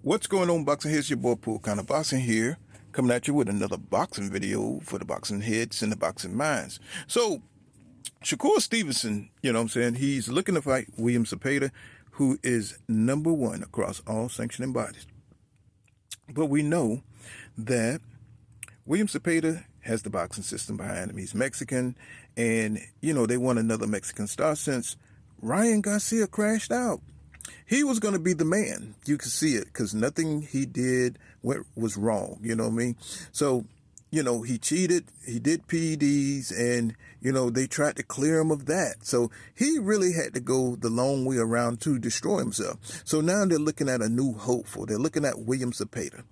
What's going on, boxing heads? Your boy Pool Kind of Boxing here, coming at you with another boxing video for the boxing heads and the boxing minds. So, Shakur Stevenson, he's looking to fight William Zepeda, who is number one across all sanctioning bodies. But we know that William Zepeda has the boxing system behind him. He's Mexican, and, they want another Mexican star since Ryan Garcia crashed out. He was going to be the man. You can see it because nothing he did was wrong. You know what I mean? So, he cheated. He did PEDs and, they tried to clear him of that. So he really had to go the long way around to destroy himself. So now they're looking at a new hopeful. They're looking at William Zepeda,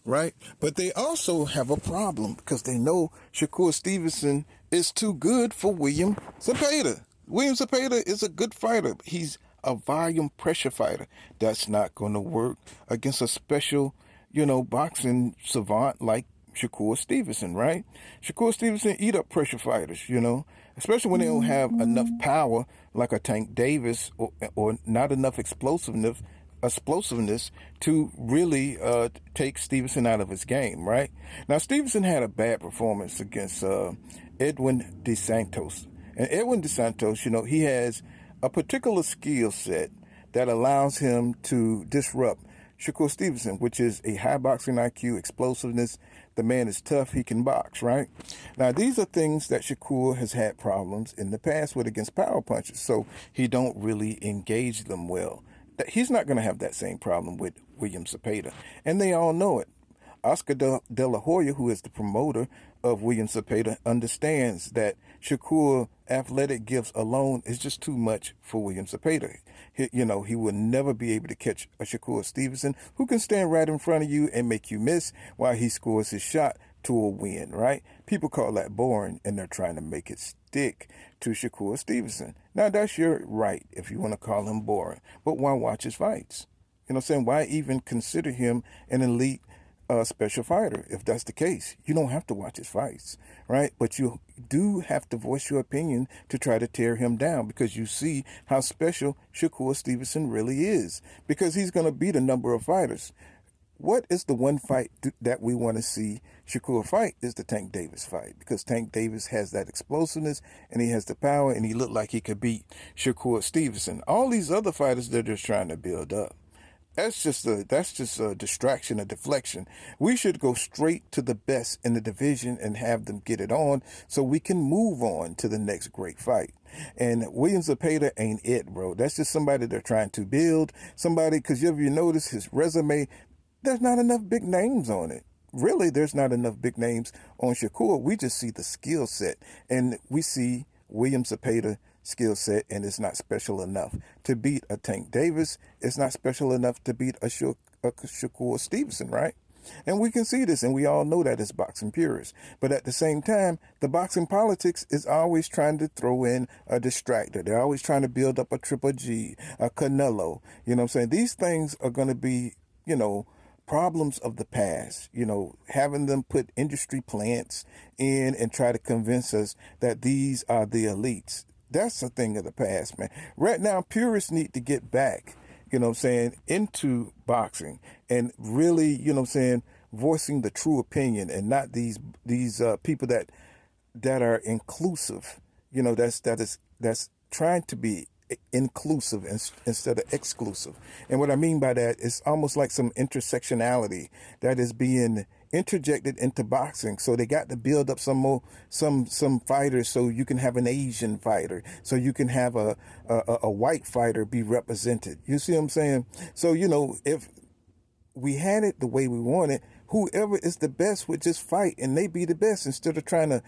right? But they also have a problem because they know Shakur Stevenson is too good for William Zepeda. William Zepeda is a good fighter. He's a volume pressure fighter. That's not going to work against a special, boxing savant like Shakur Stevenson, right? Shakur Stevenson eat up pressure fighters, especially when they don't have enough power like a Tank Davis or not enough explosiveness to really take Stevenson out of his game, right? Now, Stevenson had a bad performance against Edwin DeSantos. And Edwin DeSantos, he has a particular skill set that allows him to disrupt Shakur Stevenson, which is a high boxing IQ, explosiveness. The man is tough. He can box, right? Now, these are things that Shakur has had problems in the past with against power punches, so he don't really engage them well. He's not going to have that same problem with William Zepeda, and they all know it. Oscar De La Hoya, who is the promoter of William Zepeda, understands that Shakur athletic gifts alone is just too much for William Zepeda. He will never be able to catch a Shakur Stevenson who can stand right in front of you and make you miss while he scores his shot to a win, right? People call that boring, and they're trying to make it stick to Shakur Stevenson. Now, that's your right if you want to call him boring, but why watch his fights? Why even consider him an elite special fighter? If that's the case, you don't have to watch his fights, right? But you do have to voice your opinion to try to tear him down because you see how special Shakur Stevenson really is, because he's going to beat a number of fighters. What is the one fight that we want to see Shakur fight is the Tank Davis fight, because Tank Davis has that explosiveness and he has the power and he looked like he could beat Shakur Stevenson. All these other fighters, they're just trying to build up. That's just a distraction, a deflection. We should go straight to the best in the division and have them get it on so we can move on to the next great fight. And William Zepeda ain't it, bro. That's just somebody they're trying to build. Somebody, because if you notice his resume, there's not enough big names on it. Really, there's not enough big names on Shakur. We just see the skill set, and we see William Zepeda skill set, and it's not special enough to beat a Tank Davis. It's not special enough to beat a Shakur Stevenson, right? And we can see this, and we all know that as boxing purists. But at the same time, the boxing politics is always trying to throw in a distractor. They're always trying to build up a Triple G, a Canelo. These things are going to be, problems of the past, having them put industry plants in and try to convince us that these are the elites. That's a thing of the past, man. Right now, purists need to get back, into boxing and really, voicing the true opinion and not these people that are inclusive, that's trying to be inclusive instead of exclusive. And what I mean by that is almost like some intersectionality that is being interjected into boxing. So they got to build up some fighters so you can have an Asian fighter, so you can have a white fighter be represented. You see what I'm saying? So, if we had it the way we want it, whoever is the best would just fight and they be the best instead of trying to,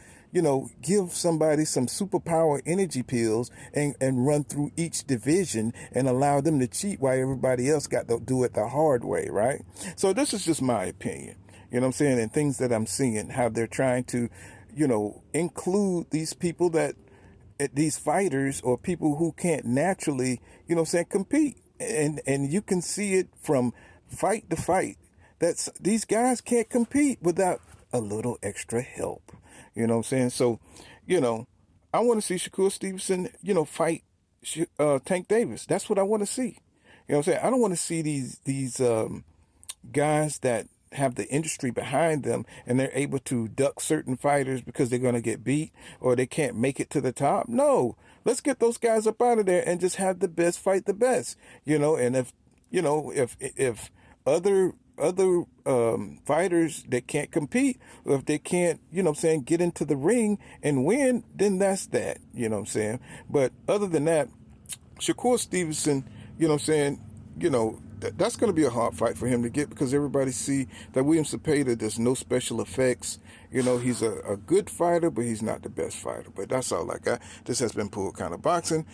give somebody some superpower energy pills and run through each division and allow them to cheat while everybody else got to do it the hard way, right? So this is just my opinion, and things that I'm seeing, how they're trying to, include these people these fighters or people who can't naturally, compete. And you can see it from fight to fight. These guys can't compete without a little extra help. So, I want to see Shakur Stevenson, fight Tank Davis. That's what I want to see. I don't want to see these guys that have the industry behind them and they're able to duck certain fighters because they're going to get beat or they can't make it to the top. No, let's get those guys up out of there and just have the best fight the best, and if other fighters that can't compete, or if they can't, get into the ring and win, then that's that, But other than that, Shakur Stevenson, that's going to be a hard fight for him to get because everybody see that William Zepeda, there's no special effects. He's a good fighter, but he's not the best fighter. But that's all I got. This has been Pool Kind of Boxing.